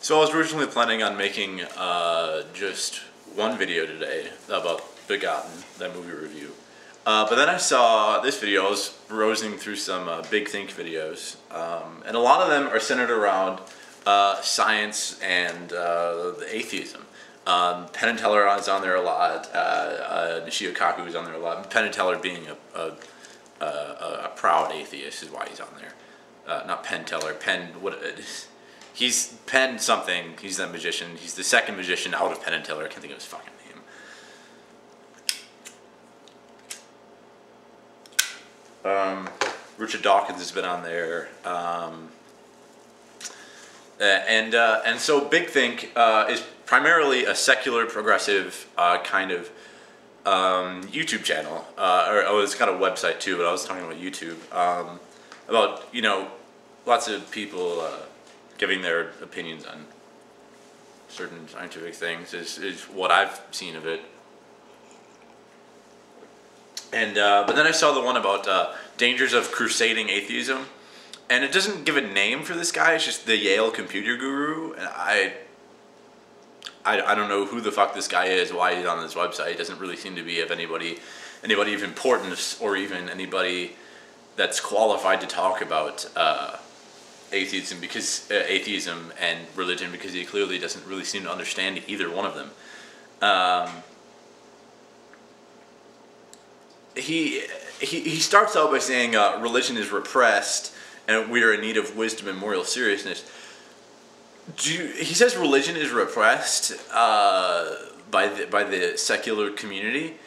So I was originally planning on making just one video today about Begotten, that movie review. But then I saw this video. I was browsing through some Big Think videos, and a lot of them are centered around science and atheism. Penn and Teller is on there a lot. Nishio Kaku is on there a lot. Penn and Teller being a proud atheist is why he's on there. Not Penn Teller. Penn. He's Penn something. He's that magician. He's the second magician out of Penn and Teller. I can't think of his fucking name. Richard Dawkins has been on there. And so Big Think is primarily a secular progressive kind of YouTube channel. It's got a website too, but I was talking about YouTube. About, lots of people giving their opinions on certain scientific things is what I've seen of it. And but then I saw the one about Dangers of Crusading Atheism, and it doesn't give a name for this guy. It's just the Yale computer guru, and I don't know who the fuck this guy is, why he's on this website. It doesn't really seem to be of anybody of importance, or even anybody that's qualified to talk about atheism and religion, because he clearly doesn't really seem to understand either one of them. He starts out by saying religion is repressed and we are in need of wisdom and moral seriousness. He says religion is repressed by the secular community.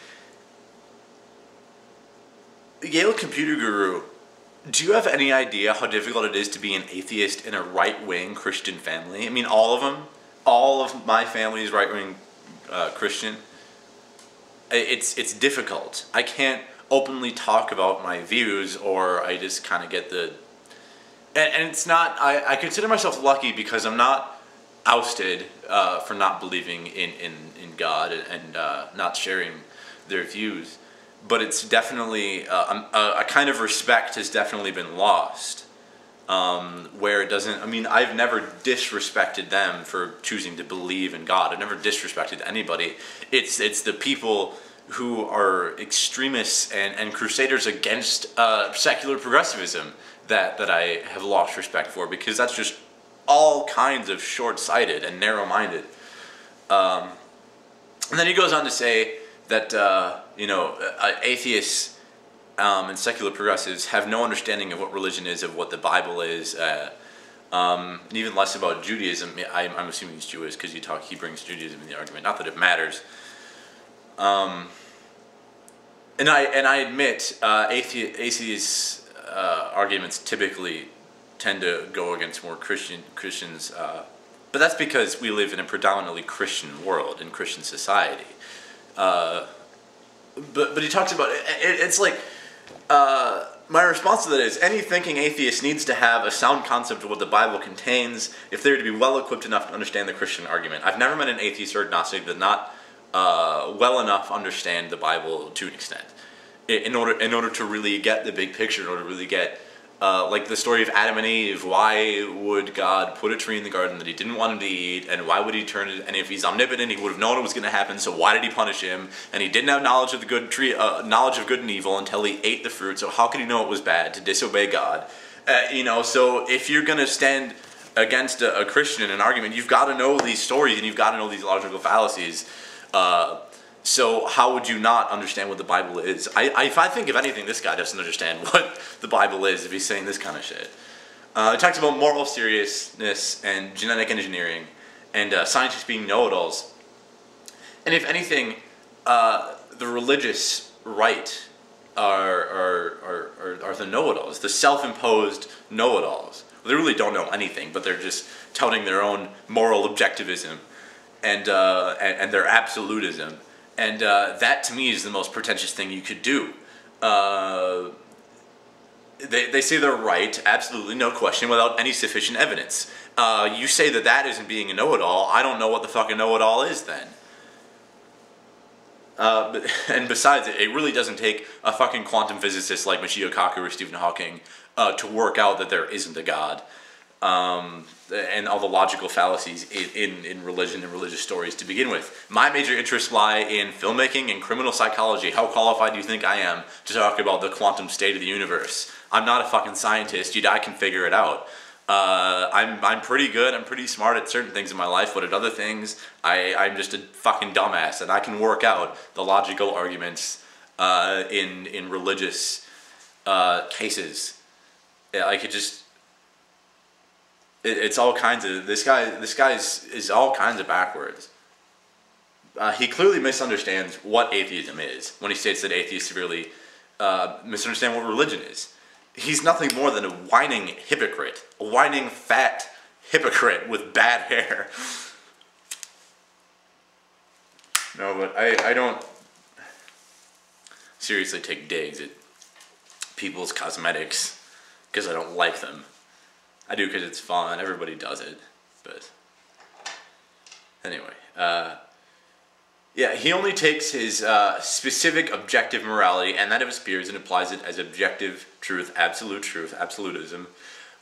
Yale computer guru, do you have any idea how difficult it is to be an atheist in a right-wing Christian family? I mean, all of them. All of my family is right-wing Christian. It's difficult. I can't openly talk about my views, or I just kind of get the... And it's not... I consider myself lucky because I'm not ousted for not believing in God and not sharing their views. But it's definitely... a kind of respect has definitely been lost. Where it doesn't... I mean, I've never disrespected them for choosing to believe in God. I've never disrespected anybody. It's the people who are extremists and crusaders against secular progressivism that I have lost respect for, because that's just all kinds of short-sighted and narrow-minded. And then he goes on to say that atheists and secular progressives have no understanding of what religion is, of what the Bible is, and even less about Judaism. I'm assuming he's Jewish because he brings Judaism in the argument. Not that it matters. And I admit atheists' arguments typically tend to go against more Christians, but that's because we live in a predominantly Christian world and Christian society. But he talks about it's like my response to that is any thinking atheist needs to have a sound concept of what the Bible contains if they're to be well equipped enough to understand the Christian argument. I've never met an atheist or agnostic that not well enough understand the Bible to an extent, in order to really get the big picture, in order to really get like the story of Adam and Eve. Why would God put a tree in the garden that he didn't want him to eat, and why would he turn it? And if he's omnipotent, he would have known it was going to happen. So why did he punish him? And he didn't have knowledge of the good tree, knowledge of good and evil until he ate the fruit. So how could he know it was bad to disobey God? So if you're going to stand against a Christian in an argument, you've got to know these stories and you've got to know these logical fallacies. So how would you not understand what the Bible is? If I think, if anything, this guy doesn't understand what the Bible is if he's saying this kind of shit. It talks about moral seriousness and genetic engineering and scientists being know-it-alls. And if anything, the religious right are the know-it-alls, the self-imposed know-it-alls. They really don't know anything, but they're just touting their own moral objectivism and their absolutism. And that, to me, is the most pretentious thing you could do. They say they're right, absolutely, no question, without any sufficient evidence. You say that isn't being a know-it-all. I don't know what the fuck a know-it-all is then. And besides, it really doesn't take a fucking quantum physicist like Michio Kaku or Stephen Hawking to work out that there isn't a God. and all the logical fallacies in religion and religious stories to begin with. My major interests lie in filmmaking and criminal psychology. How qualified do you think I am to talk about the quantum state of the universe? I'm not a fucking scientist. I can figure it out. I'm pretty good. I'm pretty smart at certain things in my life, but at other things, I'm just a fucking dumbass, and I can work out the logical arguments in religious cases. I could just. It's all kinds of this guy is all kinds of backwards. He clearly misunderstands what atheism is when he states that atheists severely misunderstand what religion is. He's nothing more than a whining hypocrite, a whining fat hypocrite with bad hair. No, but I don't seriously take digs at people's cosmetics because I don't like them. I do because it's fun. Everybody does it, but anyway. Yeah, he only takes his specific objective morality and that of his peers and applies it as objective truth, absolutism,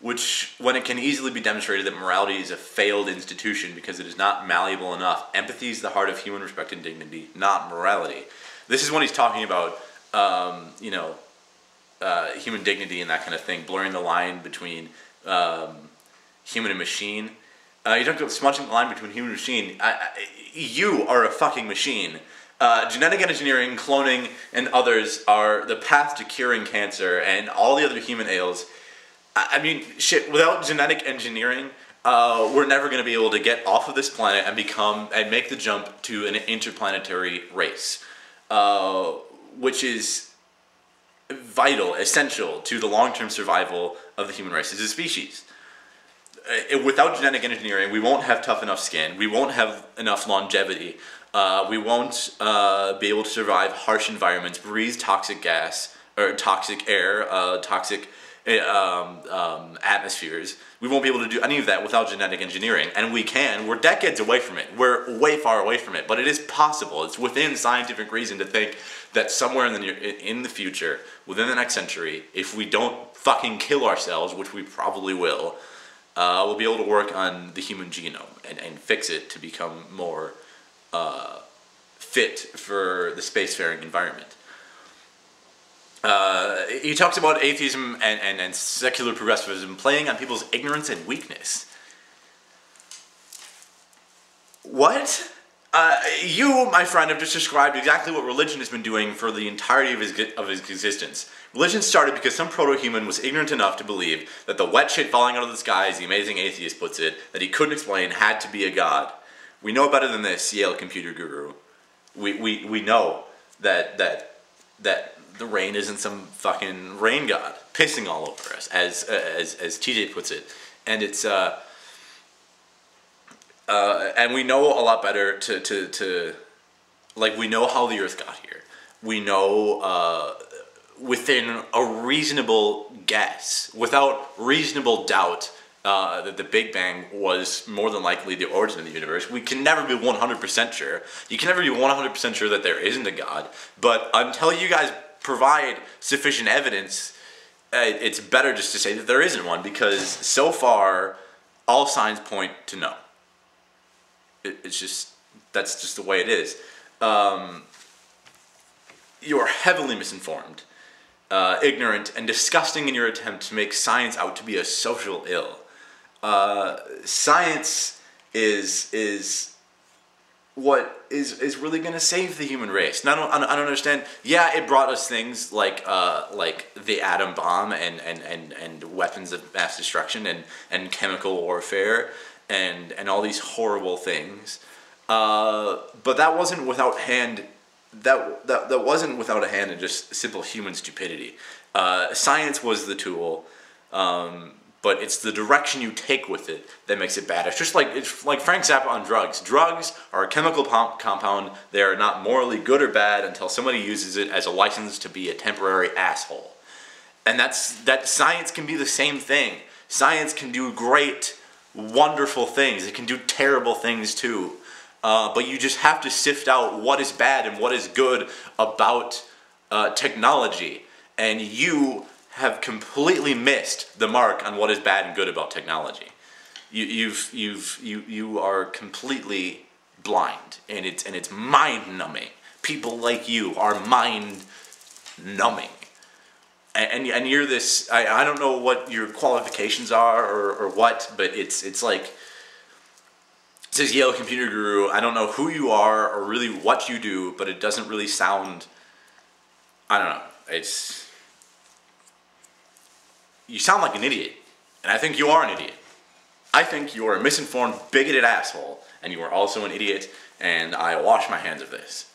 which, when it can easily be demonstrated that morality is a failed institution because it is not malleable enough. Empathy is the heart of human respect and dignity, not morality. This is when he's talking about, human dignity and that kind of thing, blurring the line between human and machine. You don't go smudging the line between human and machine. You are a fucking machine. Genetic engineering, cloning, and others are the path to curing cancer and all the other human ails. I mean, shit, without genetic engineering, we're never going to be able to get off of this planet and make the jump to an interplanetary race, which is vital, essential to the long-term survival of the human race as a species. Without genetic engineering, we won't have tough enough skin, we won't have enough longevity, we won't be able to survive harsh environments, breathe toxic gas, or toxic air, toxic atmospheres. We won't be able to do any of that without genetic engineering, and we're decades away from it, we're way far away from it, but it is possible. It's within scientific reason to think that somewhere in the future, within the next century, if we don't fucking kill ourselves, which we probably will, we'll be able to work on the human genome and fix it to become more fit for the spacefaring environment. He talks about atheism and secular progressivism playing on people's ignorance and weakness. What? You, my friend, have just described exactly what religion has been doing for the entirety of his existence. Religion started because some proto-human was ignorant enough to believe that the wet shit falling out of the sky, as the amazing atheist puts it, that he couldn't explain, had to be a god. We know better than this, Yale computer guru. We know that the rain isn't some fucking rain god pissing all over us, as TJ puts it, and it's and we know a lot better like, we know how the Earth got here. We know within a reasonable guess, without reasonable doubt, that the Big Bang was more than likely the origin of the universe. We can never be 100% sure. You can never be 100% sure that there isn't a God, but until you guys provide sufficient evidence, it's better just to say that there isn't one, because so far, all signs point to no. It's just, that's just the way it is. You are heavily misinformed, ignorant, and disgusting in your attempt to make science out to be a social ill. Science is what is really going to save the human race. And I don't understand. Yeah, it brought us things like the atom bomb and weapons of mass destruction and chemical warfare and all these horrible things. But that wasn't without hand. That wasn't without a hand in just simple human stupidity. Science was the tool, but it's the direction you take with it that makes it bad. It's like Frank Zappa on drugs. Drugs are a chemical compound. They are not morally good or bad until somebody uses it as a license to be a temporary asshole. And that science can be the same thing. Science can do great, wonderful things. It can do terrible things too. But you just have to sift out what is bad and what is good about technology. And you have completely missed the mark on what is bad and good about technology. You are completely blind, and it's mind numbing. People like you are mind numbing, and you're this. I don't know what your qualifications are or what, but it's like it says Yale Computer Guru. I don't know who you are or really what you do, but it doesn't really sound. I don't know. You sound like an idiot, and I think you are an idiot. I think you are a misinformed, bigoted asshole, and you are also an idiot, and I wash my hands of this.